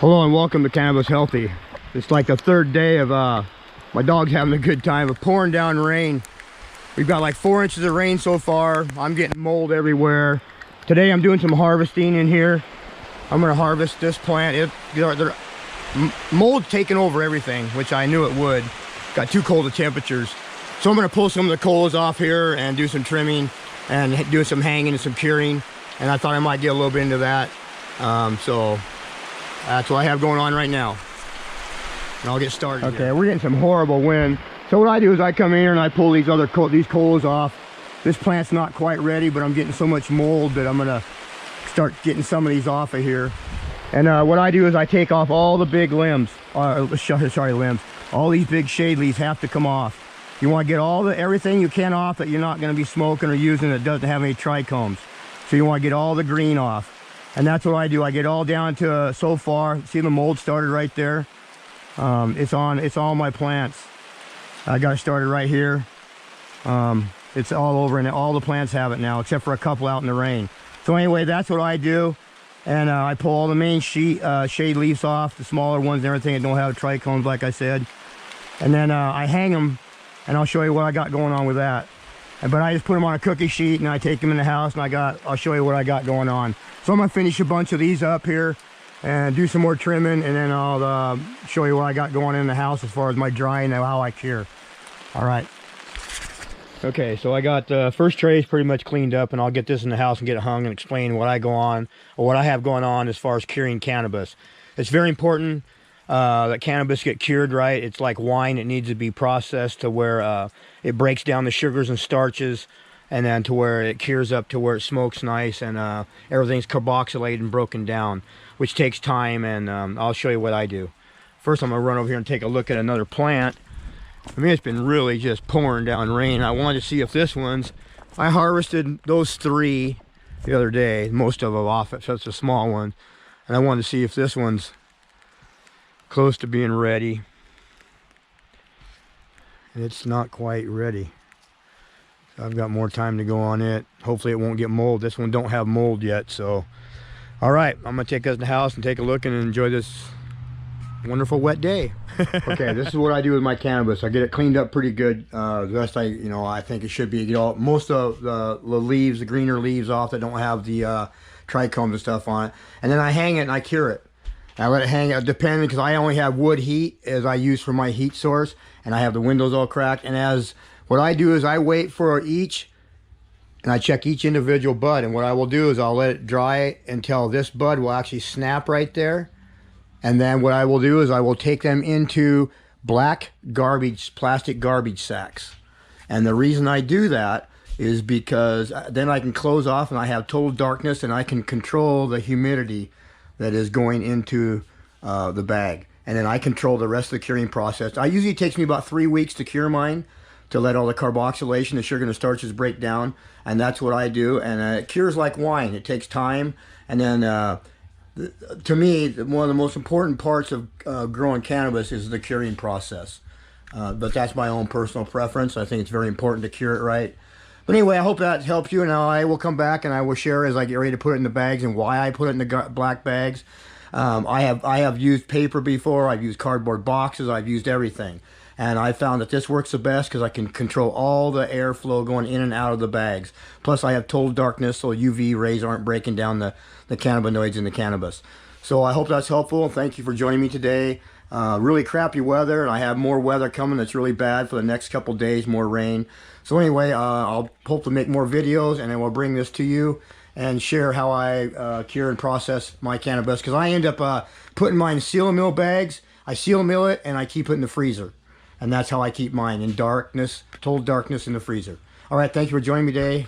Hello and welcome to Cannabis Healthy. It's like the third day of my dog's having a good time of pouring down rain. We've got like 4 inches of rain so far. I'm getting mold everywhere. Today I'm doing some harvesting in here. I'm gonna harvest this plant. Mold's taking over everything, which I knew it would. Got too cold of temperatures. So I'm gonna pull some of the coals off here and do some trimming and do some hanging and some curing. And I thought I might get a little bit into that. So that's what I have going on right now. And I'll get started. Okay, here. We're getting some horrible wind. So what I do is I come in here and I pull these coals off. This plant's not quite ready, but I'm getting so much mold that I'm gonna start getting some of these off of here. And what I do is I take off all the big limbs. Limbs. All these big shade leaves have to come off. You want to get everything you can off that you're not going to be smoking or using that doesn't have any trichomes. So you want to get all the green off. And that's what I do. I get all down to so far. See the mold started right there? It's all my plants. I got it started right here. It's all over and all the plants have it now, except for a couple out in the rain. So anyway, that's what I do. And I pull all the main shade leaves off, the smaller ones and everything that don't have trichomes, like I said. And then I hang them, and I'll show you what I got going on with that. But I just put them on a cookie sheet and I take them in the house and I'll show you what I got going on. So I'm gonna finish a bunch of these up here and do some more trimming, and then I'll show you what I got going in the house as far as my drying and how I cure. All right. Okay, so I got the first trays pretty much cleaned up, and I'll get this in the house and get it hung and explain what I have going on as far as curing cannabis. It's very important that cannabis get cured right. It's like wine. It needs to be processed to where it breaks down the sugars and starches, and then to where it cures up to where it smokes nice and everything's carboxylated and broken down, which takes time, and I'll show you what I do. First, I'm gonna run over here and take a look at another plant. I mean, it's been really just pouring down rain. I wanted to see if this one's, I harvested those 3 the other day, most of them off it, so it's a small one. And I wanted to see if this one's close to being ready. And it's not quite ready. So I've got more time to go on it. Hopefully it won't get mold. This one don't have mold yet, so. All right, I'm gonna take us to the house and take a look and enjoy this wonderful wet day. Okay, this is what I do with my cannabis. I get it cleaned up pretty good. The best I think it should be. Get all most of the leaves, the greener leaves off that don't have the trichomes and stuff on it, and then I hang it and I cure it. I let it hang, depending, because I only have wood heat as I use for my heat source, and I have the windows all cracked. And what I do is I wait for each, and I check each individual bud. And what I will do is I'll let it dry until this bud will actually snap right there. And then what I will do is I will take them into black plastic garbage sacks. And the reason I do that is because then I can close off and I have total darkness, and I can control the humidity that is going into the bag. And then I control the rest of the curing process. Usually it takes me about 3 weeks to cure mine, to let all the carboxylation, the sugar and the starches break down. And that's what I do. And it cures like wine. It takes time. And then to me, one of the most important parts of growing cannabis is the curing process. But that's my own personal preference. I think it's very important to cure it right. But anyway, I hope that helps you. Now I will come back and I will share as I get ready to put it in the bags and why I put it in the black bags. I have used paper before. I've used cardboard boxes. I've used everything. And I found that this works the best because I can control all the airflow going in and out of the bags. Plus I have total darkness, so UV rays aren't breaking down the cannabinoids in the cannabis. So I hope that's helpful. Thank you for joining me today. Really crappy weather, and I have more weather coming that's really bad for the next couple days, more rain. So anyway, I'll hope to make more videos, and I will bring this to you and share how I cure and process my cannabis, because I end up putting mine in seal mill bags. I seal mill it, and I keep it in the freezer. And that's how I keep mine, in darkness, total darkness in the freezer. All right, thank you for joining me today.